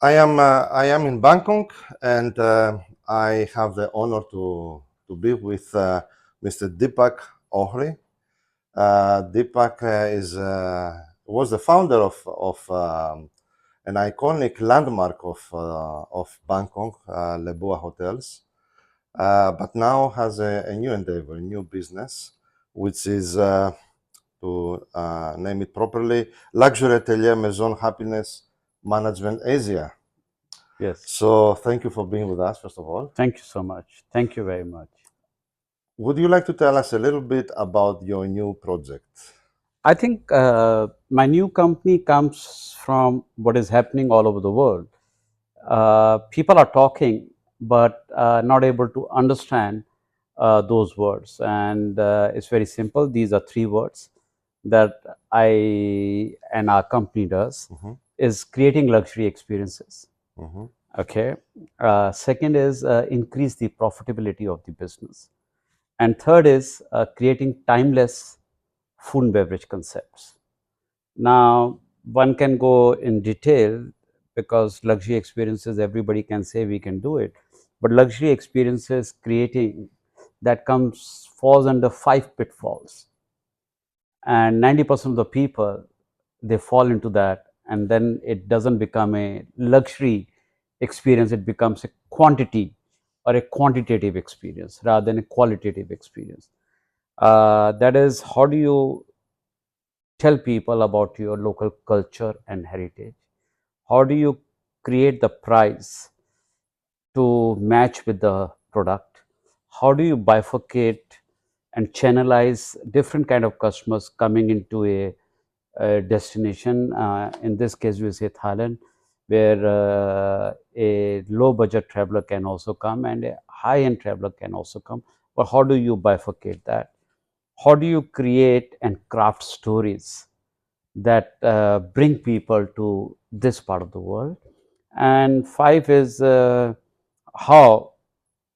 I am in Bangkok, and I have the honor to be with Mr. Deepak Ohri. Deepak was the founder of an iconic landmark of Bangkok, Lebua Hotels, but now has a new endeavor, a new business, which is to name it properly, Luxury Atelier Maison Happiness Management Asia. Yes. So thank you for being with us, first of all. Thank you so much. Thank you very much. Would you like to tell us a little bit about your new project? I think my new company comes from what is happening all over the world. People are talking, but not able to understand those words. And it's very simple. These are three words that I and our company does, is creating luxury experiences. Okay. Second is increase the profitability of the business. And third is creating timeless food and beverage concepts. Now, one can go in detail because luxury experiences, everybody can say we can do it. But luxury experiences creating that falls under 5 pitfalls. And 90% of the people, they fall into that. And then it doesn't become a luxury experience, it becomes a quantity or a quantitative experience rather than a qualitative experience. That is, how do you tell people about your local culture and heritage? How do you create the price to match with the product? How do you bifurcate and channelize different kind of customers coming into a destination? In this case, we say Thailand, where a low budget traveler can also come and a high end traveler can also come. But how do you bifurcate that? How do you create and craft stories that bring people to this part of the world? And 5 is how,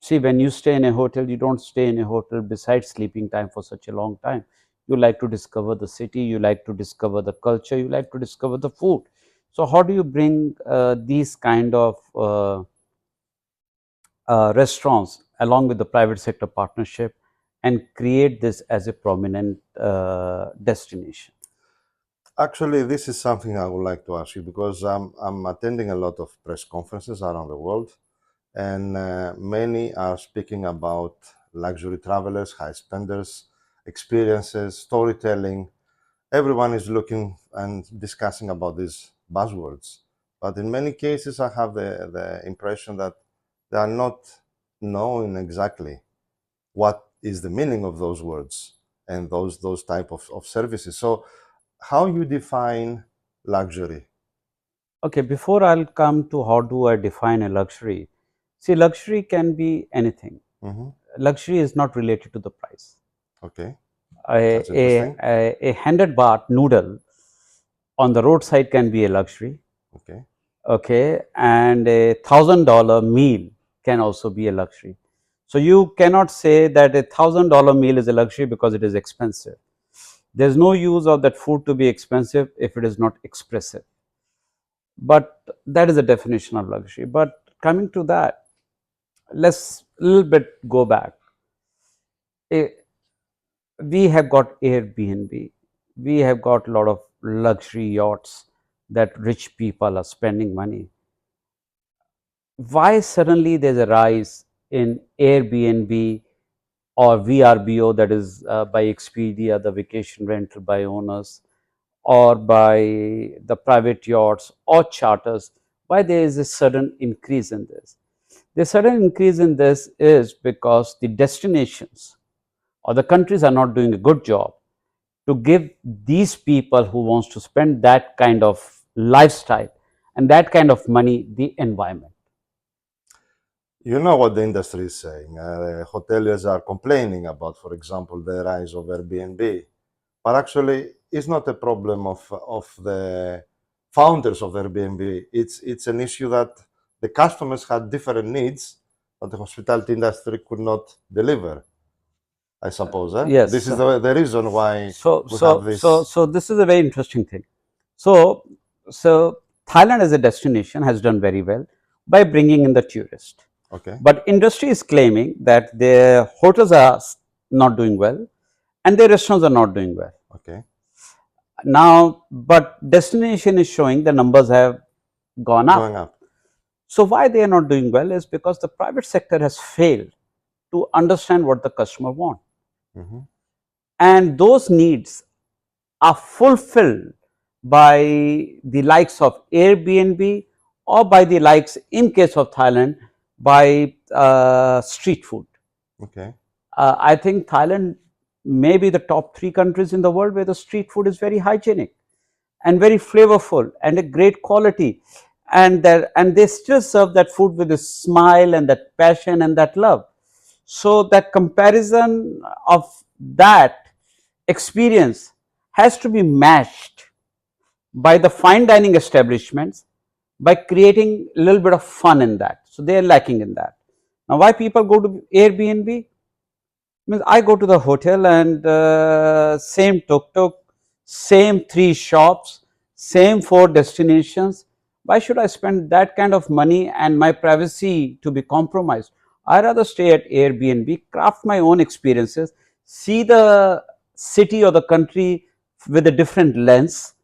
see, when you stay in a hotel, you don't stay in a hotel besides sleeping time for such a long time. You like to discover the city, you like to discover the culture, you like to discover the food. So how do you bring these kind of restaurants along with the private sector partnership and create this as a prominent destination? Actually, this is something I would like to ask you because I'm attending a lot of press conferences around the world, and many are speaking about luxury travelers, high spenders, experiences, storytelling. Everyone is looking and discussing about these buzzwords. But in many cases, I have the impression that they are not knowing exactly what is the meaning of those words and those type of services. So how you define luxury? Okay, before I'll come to how do I define a luxury, see, luxury can be anything. Luxury is not related to the price. Okay, that's interesting. A 100 baht noodle on the roadside can be a luxury. Okay. Okay, and a $1,000 meal can also be a luxury. So you cannot say that a $1,000 meal is a luxury because it is expensive. There's no use of that food to be expensive if it is not expressive. But that is the definition of luxury. But coming to that, let's a little bit go back. We have got Airbnb, we have got a lot of luxury yachts that rich people are spending money. Why suddenly there's a rise in Airbnb or VRBO, that is by Expedia, the vacation rental by owners, or by the private yachts or charters? Why there is a sudden increase in this? The sudden increase in this is because the destinations or the countries are not doing a good job to give these people who wants to spend that kind of lifestyle and that kind of money the environment. You know what the industry is saying. Hoteliers are complaining about, for example, the rise of Airbnb. But actually, it's not a problem of the founders of Airbnb. It's an issue that the customers had different needs that the hospitality industry could not deliver. I suppose. Eh? Yes. This is the reason why So we have this. this is a very interesting thing. So Thailand as a destination has done very well by bringing in the tourist. Okay. But industry is claiming that their hotels are not doing well and their restaurants are not doing well. Okay. Now, but destination is showing the numbers have gone up. Going up. So why they are not doing well is because the private sector has failed to understand what the customer want, Mm-hmm. and those needs are fulfilled by the likes of Airbnb or by the likes, in case of Thailand, by street food. Okay. I think Thailand may be the top 3 countries in the world where the street food is very hygienic and very flavorful and a great quality, and they still serve that food with a smile and that passion and that love. So that comparison of that experience has to be matched by the fine dining establishments by creating a little bit of fun in that. So they are lacking in that. Now, why people go to Airbnb? Means I go to the hotel and same tuk-tuk, same 3 shops, same 4 destinations. Why should I spend that kind of money and my privacy to be compromised? I rather stay at Airbnb, craft my own experiences, see the city or the country with a different lens,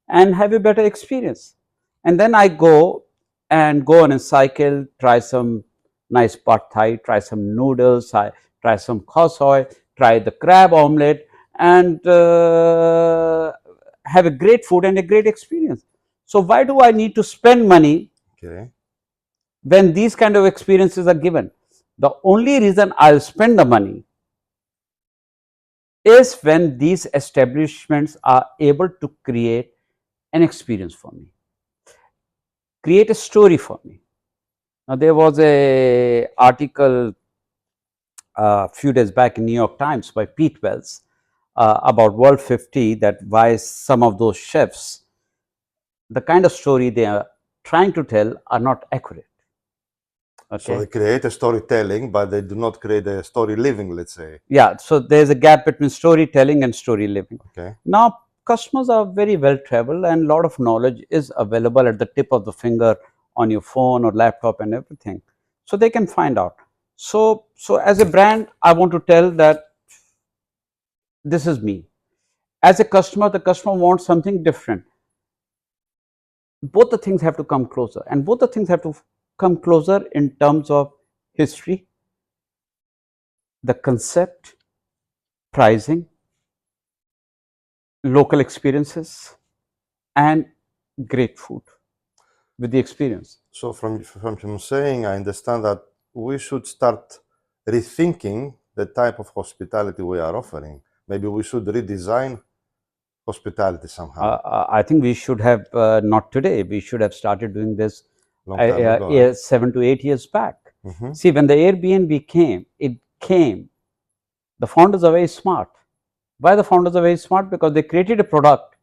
and have a better experience. And then I go on a cycle, try some nice pad thai, try some noodles, try some khosoi, try the crab omelette, and have a great food and a great experience. So why do I need to spend money Okay. when these kind of experiences are given? The only reason I'll spend the money is when these establishments are able to create an experience for me, create a story for me. Now, there was a article a few days back in New York Times by Pete Wells about World 50, that why some of those chefs, the kind of story they are trying to tell are not accurate. Okay. So they create a storytelling, but they do not create a story living, let's say. Yeah, so there's a gap between storytelling and story living. Okay. Now, customers are very well traveled and a lot of knowledge is available at the tip of the finger on your phone or laptop and everything. So they can find out. So as a brand, I want to tell that this is me. As a customer, the customer wants something different. Both the things have to come closer, and both the things have to come closer in terms of history, the concept, pricing, local experiences, and great food with the experience. So from him saying, I understand that we should start rethinking the type of hospitality we are offering. Maybe we should redesign hospitality somehow. I think we should have, not today, we should have started doing this Long time ago. 7 to 8 years back. Mm-hmm. See, when the Airbnb came, the founders are very smart. Why the founders are very smart? Because they created a product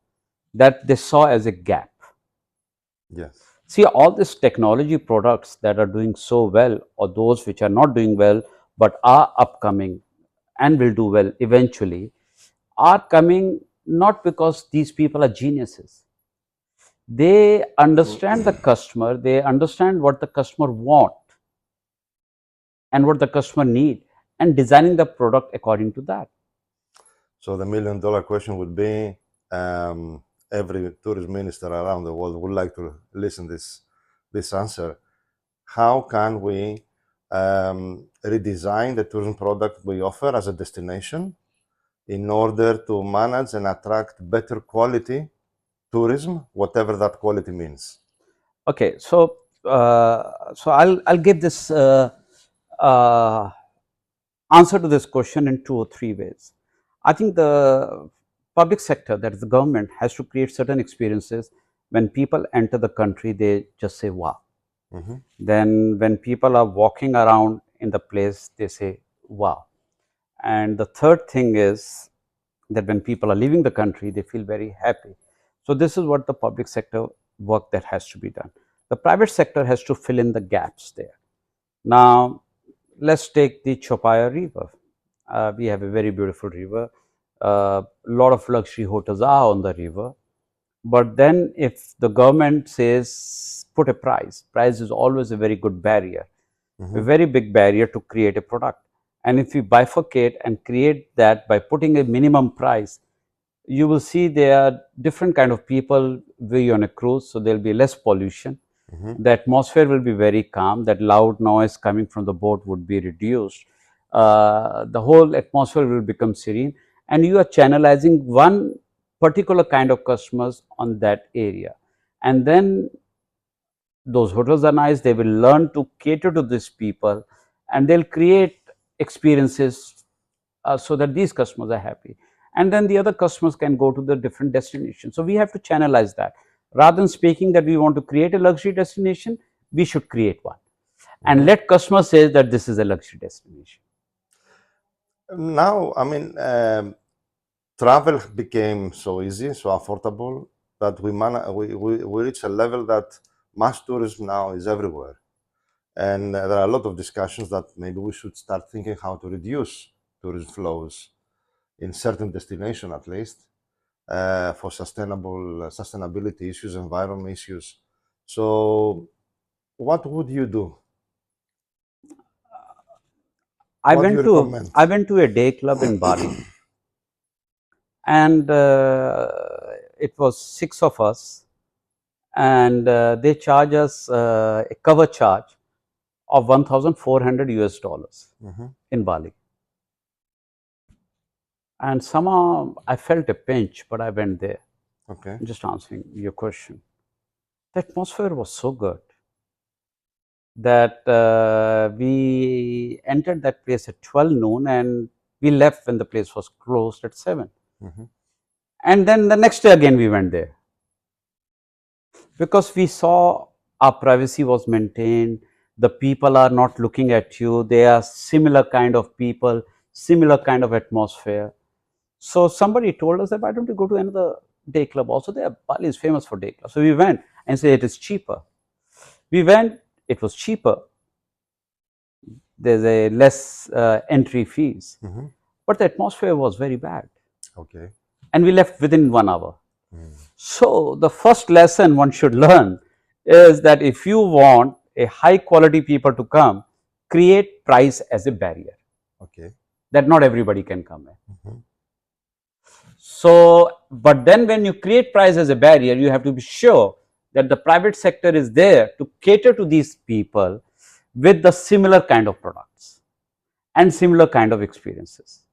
that they saw as a gap. Yes. See, all these technology products that are doing so well, or those which are not doing well but are upcoming and will do well eventually, are coming not because these people are geniuses. They understand the customer, they understand what the customer want and what the customer need, and designing the product according to that. So the $1 million question would be, every tourism minister around the world would like to listen this answer. How can we redesign the tourism product we offer as a destination in order to manage and attract better quality tourism, whatever that quality means? Okay, so I'll give this answer to this question in 2 or 3 ways. I think the public sector, that is the government, has to create certain experiences. When people enter the country, they just say wow. Mm-hmm. Then when people are walking around in the place, they say wow. And the third thing is that when people are leaving the country, they feel very happy. So this is what the public sector work that has to be done. The private sector has to fill in the gaps there. Now, let's take the Chopaya River. We have a very beautiful river. A lot of luxury hotels are on the river. But then if the government says put a price is always a very good barrier, a very big barrier to create a product. And if we bifurcate and create that by putting a minimum price, you will see there are different kind of people be on a cruise, so there will be less pollution. The atmosphere will be very calm, that loud noise coming from the boat would be reduced. The whole atmosphere will become serene, and you are channelizing one particular kind of customers on that area. And then those hotels are nice, they will learn to cater to these people, and they'll create experiences so that these customers are happy. And then the other customers can go to the different destinations. So we have to channelize that. Rather than speaking that we want to create a luxury destination, we should create one and let customers say that this is a luxury destination. Now, I mean, travel became so easy, so affordable that we reach a level that mass tourism now is everywhere. And there are a lot of discussions that maybe we should start thinking how to reduce tourism flows in certain destinations at least, for sustainability issues, environment issues. So what would you do? I went to a day club in Bali, and it was 6 of us, and they charge us a cover charge of $1,400 in Bali. And somehow I felt a pinch, but I went there. Okay. Just answering your question. The atmosphere was so good that we entered that place at 12 noon and we left when the place was closed at 7. And then the next day again we went there, because we saw our privacy was maintained. The people are not looking at you. They are similar kind of people, similar kind of atmosphere. So somebody told us that why don't you go to another day club also? There, Bali is famous for day club. So we went and said it is cheaper. We went, it was cheaper. There's a less entry fees, but the atmosphere was very bad. Okay. And we left within 1 hour. So the first lesson one should learn is that if you want a high quality people to come, create price as a barrier. Okay. That not everybody can come in. So, but then when you create price as a barrier, you have to be sure that the private sector is there to cater to these people with the similar kind of products and similar kind of experiences.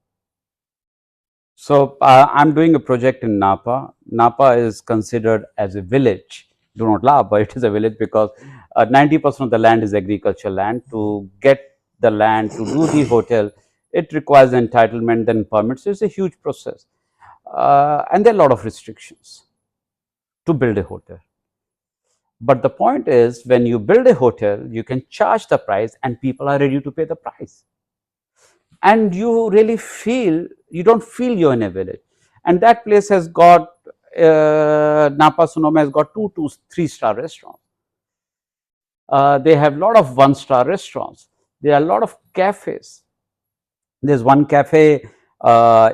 So, I'm doing a project in Napa. Napa is considered as a village. Do not laugh, but it is a village because 90% of the land is agricultural land. To get the land to do the hotel, it requires entitlement and permits. So it's a huge process. And there are a lot of restrictions to build a hotel. But the point is, when you build a hotel, you can charge the price and people are ready to pay the price. And you really feel, you don't feel you're in a village. And that place has got, Napa Sonoma has got 2 to 3-star restaurants. They have a lot of 1-star restaurants. There are a lot of cafes. There's one cafe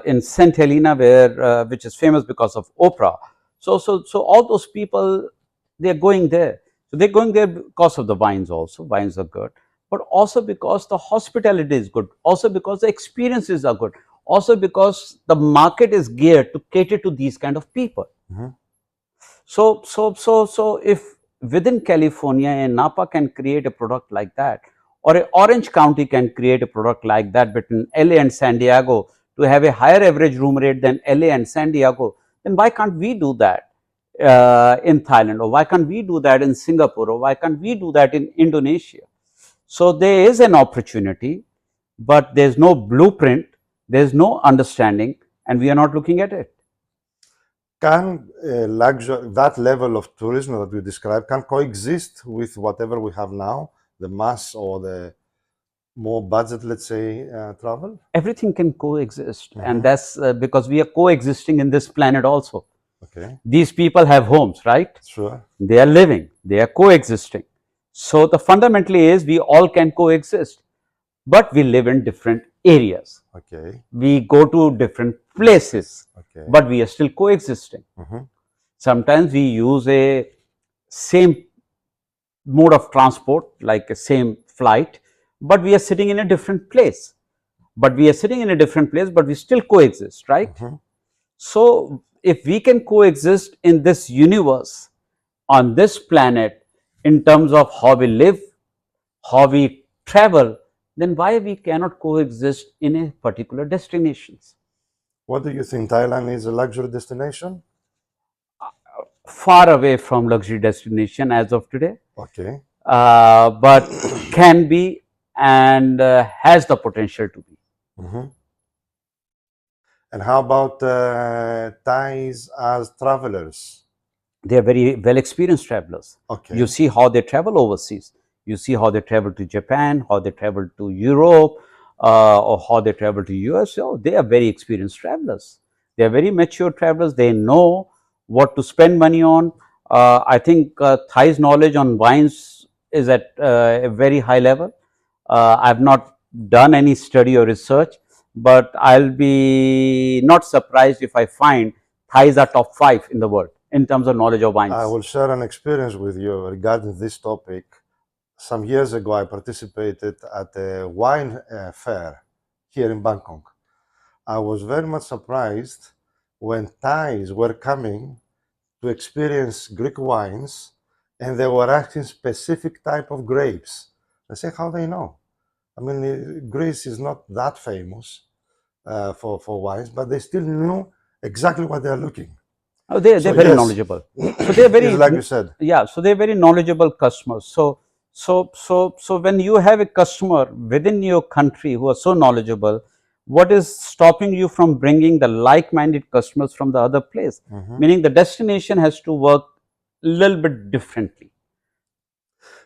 in St. Helena where, which is famous because of Oprah. So all those people, they're going there. So they're going there because of the wines also. Wines are good. But also because the hospitality is good. Also because the experiences are good. Also because the market is geared to cater to these kind of people. So if within California and Napa can create a product like that, or Orange County can create a product like that between LA and San Diego to have a higher average room rate than LA and San Diego, then why can't we do that in Thailand, or why can't we do that in Singapore, or why can't we do that in Indonesia? So there is an opportunity, but there's no blueprint, there's no understanding, and we are not looking at it. Can that level of tourism that you described can coexist with whatever we have now, the mass or the more budget, let's say, travel? Everything can coexist, and that's because we are coexisting in this planet also. Okay. These people have homes, right? Sure. They are living, they are coexisting. So the fundamentally is we all can coexist, but we live in different areas. Okay. We go to different places, Okay. but we are still coexisting. Sometimes we use a same mode of transport, like a same flight, but we are sitting in a different place. But we still coexist, right? So if we can coexist in this universe, on this planet, in terms of how we live, how we travel, then why we cannot coexist in a particular destinations? What do you think? Thailand is a luxury destination? Far away from luxury destination as of today, Okay. but can be and has the potential to be. And how about Thais as travelers? They are very well experienced travelers. Okay. You see how they travel overseas. You see how they travel to Japan, how they travel to Europe, or how they travel to US. So they are very experienced travelers. They are very mature travelers. They know what to spend money on. I think Thai's knowledge on wines is at a very high level. I've not done any study or research, but I'll be not surprised if I find Thais are top 5 in the world in terms of knowledge of wines. I will share an experience with you regarding this topic. Some years ago, I participated at a wine fair here in Bangkok. I was very much surprised when Thais were coming to experience Greek wines and they were asking specific type of grapes. I say, how they know? I mean, Greece is not that famous for wines, but they still knew exactly what they are looking. Oh, they're very knowledgeable. So they're very, like you said. Yeah. So they're very knowledgeable customers. So when you have a customer within your country who are so knowledgeable, what is stopping you from bringing the like-minded customers from the other place? Meaning the destination has to work a little bit differently.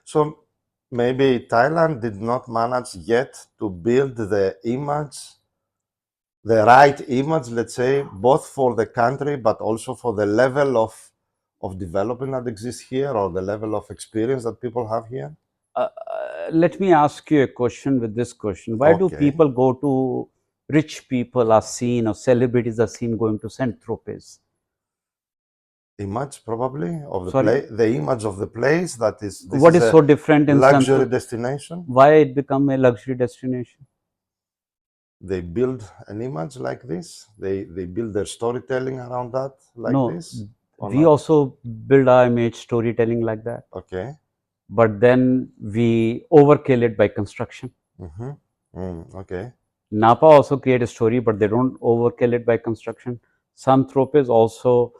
So maybe Thailand did not manage yet to build the image, the right image, let's say, both for the country, but also for the level of development that exists here or the level of experience that people have here? Let me ask you a question with this question. Why do people go to, rich people are seen or celebrities are seen going to Saint Tropez? Image probably of the place, the image of the place that is. What is so different in luxury destination? Why it become a luxury destination? They build an image like this. They build their storytelling around that like this. We also build our image storytelling like that. Okay. But then we overkill it by construction. Okay. Napa also create a story, but they don't overkill it by construction. Saint Tropez also,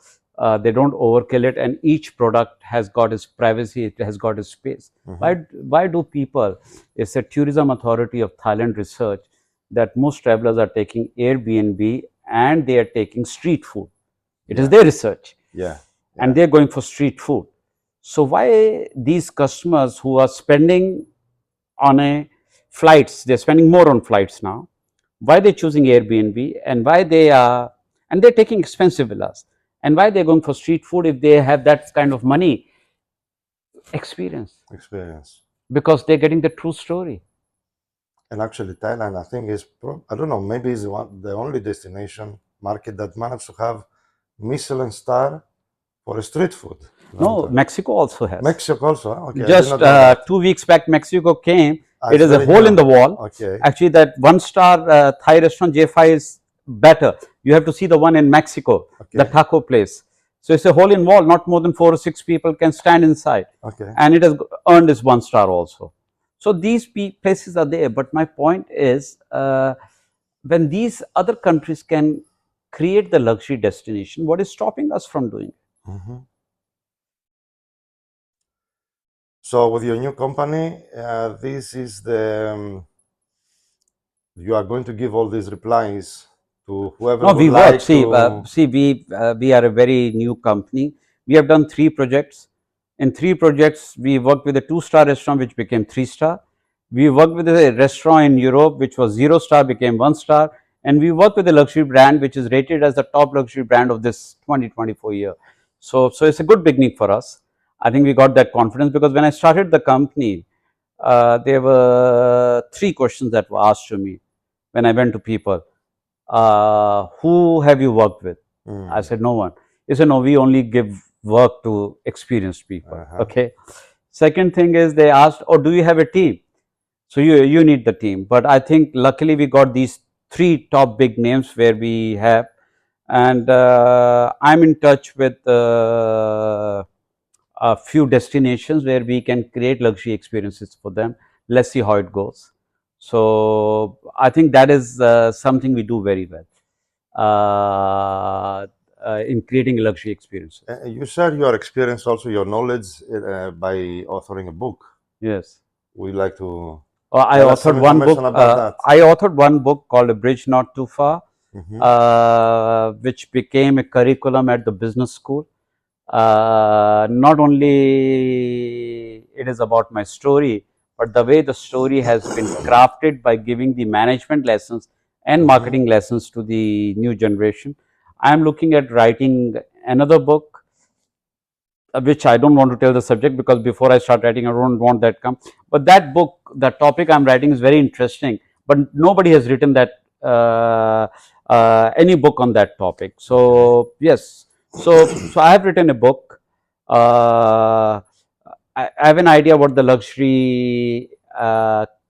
they don't overkill it, and each product has got its privacy, it has got its space. Why do people, it's a tourism authority of Thailand research that most travelers are taking Airbnb and they are taking street food. It is their research. And they're going for street food. So why these customers who are spending on flights, they're spending more on flights now, why they're choosing Airbnb and why and they're taking expensive villas, and why they're going for street food if they have that kind of money? Experience. Because they're getting the true story. And actually Thailand, I think, is, I don't know, maybe is the only destination market that managed to have Michelin star for a street food. No, Mexico also has. Mexico also, okay. Just 2 weeks back, Mexico came. It is a hole in the wall. Okay. Actually, that one-star Thai restaurant J5 is better. You have to see the one in Mexico, the taco place. So it's a hole in wall. Not more than 4 or 6 people can stand inside. Okay. And it has earned its 1 star also. So these places are there. But my point is, when these other countries can create the luxury destination, what is stopping us from doing it? So with your new company, this is the, you are going to give all these replies to whoever would like to... we are a very new company. We have done 3 projects. In 3 projects, we worked with a 2-star restaurant which became 3-star. We worked with a restaurant in Europe which was 0-star, became 1-star. And we worked with a luxury brand which is rated as the top luxury brand of this 2024 year. So it's a good beginning for us. I think we got that confidence because when I started the company, there were 3 questions that were asked to me. when I went to people, who have you worked with? I said, no one. He said, no, we only give work to experienced people. Okay. Second thing is they asked, oh, do you have a team? So you need the team. But I think luckily we got these 3 top big names where we have, and I'm in touch with a few destinations where we can create luxury experiences for them. Let's see how it goes. So I think that is something we do very well in creating luxury experiences. You share your experience, also your knowledge, by authoring a book. Yes. We like to. I authored one book. I authored one book called A Bridge Not Too Far, which became a curriculum at the business school. Not only it is about my story, but the way the story has been crafted by giving the management lessons and marketing lessons to the new generation. I am looking at writing another book, which I don't want to tell the subject, because before I start writing, I don't want that come. But that book, that topic I'm writing is very interesting, but nobody has written that any book on that topic. So yes, so I have written a book. I have an idea what the luxury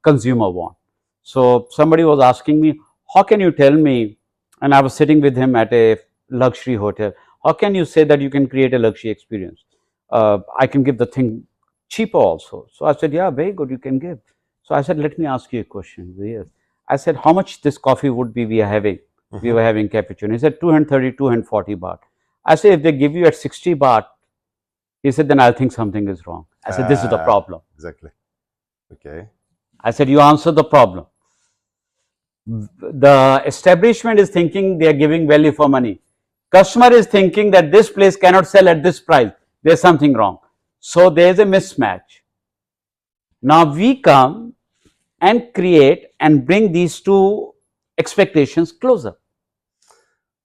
consumer want. So somebody was asking me, how can you tell me? And I was sitting with him at a luxury hotel. How can you say that you can create a luxury experience? I can give the thing cheaper also. So I said, yeah, very good, you can give. So I said, let me ask you a question. Yes. I said, how much this coffee would be we are having? We were having cappuccino. He said, 230, 240 baht. I said, if they give you at 60 baht, he said, then I think something is wrong. I said, this is the problem. Exactly. Okay. I said, you answer the problem. The establishment is thinking they are giving value for money. Customer is thinking that this place cannot sell at this price. There's something wrong. So there's a mismatch. Now we come and create and bring these 2 expectations closer.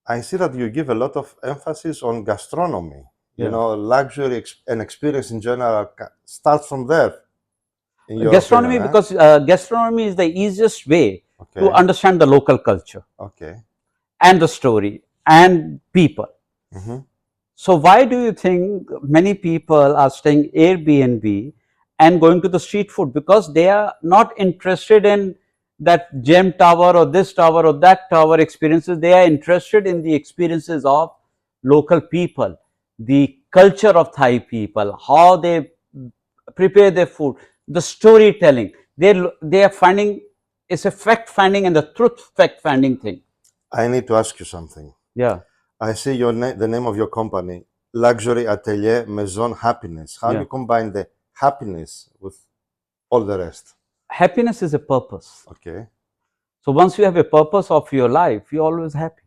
I see that you give a lot of emphasis on gastronomy. You know, luxury and experience in general starts from there. Gastronomy, because gastronomy is the easiest way to understand the local culture. And the story and people. So why do you think many people are staying Airbnb and going to the street food? Because they are not interested in that gem tower or this tower or that tower experiences. They are interested in the experiences of local people, the culture of Thai people, how they prepare their food, the storytelling. They are finding, it's a fact finding and the truth fact finding thing. I need to ask you something. Yeah. I see the name of your company, Luxury Atelier Maison Happiness. How do you combine the happiness with all the rest? Happiness is a purpose. Okay. So once you have a purpose of your life, you're always happy.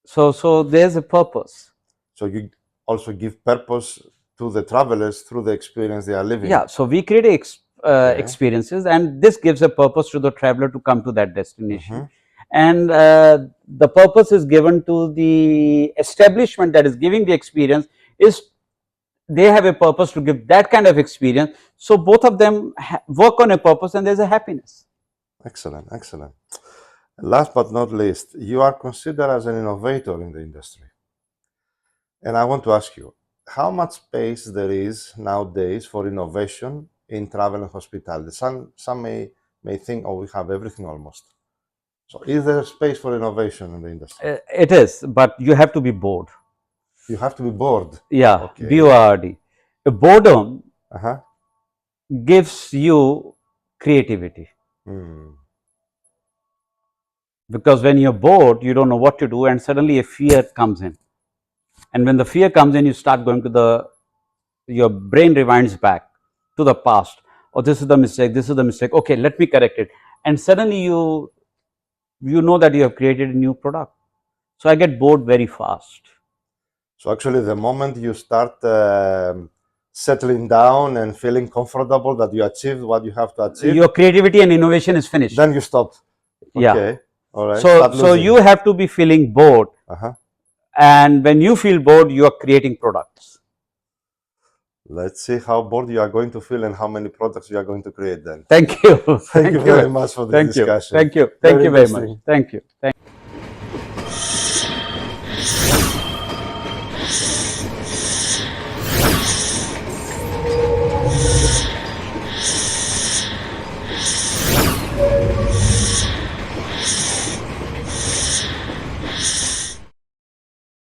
So there's a purpose. So you also give purpose to the travelers through the experience they are living. Yeah. So we create experiences, and this gives a purpose to the traveler to come to that destination. And the purpose is given to the establishment that is giving the experience, is they have a purpose to give that kind of experience. So both of them work on a purpose, and there's a happiness. Excellent, excellent. Last but not least, you are considered as an innovator in the industry. And I want to ask you, how much space there is nowadays for innovation in travel and hospitality? Some may think, oh, we have everything almost. So is there space for innovation in the industry? It is, but you have to be bored. You have to be bored. Yeah, B-O-R-D. Boredom gives you creativity. Because when you're bored, you don't know what to do, and suddenly a fear comes in. And when the fear comes in, you start going to your brain rewinds back to the past. Oh, this is the mistake, this is the mistake. Okay, let me correct it. And suddenly you know that you have created a new product. So I get bored very fast. So actually the moment you start settling down and feeling comfortable that you achieved what you have to achieve, your creativity and innovation is finished. Then you stop. Okay. All right. So you have to be feeling bored. And when you feel bored, you are creating products. Let's see how bored you are going to feel and how many products you are going to create then. Thank you. Thank you very much for this Thank you. discussion. Thank you. Very Thank you very much. interesting. Thank you.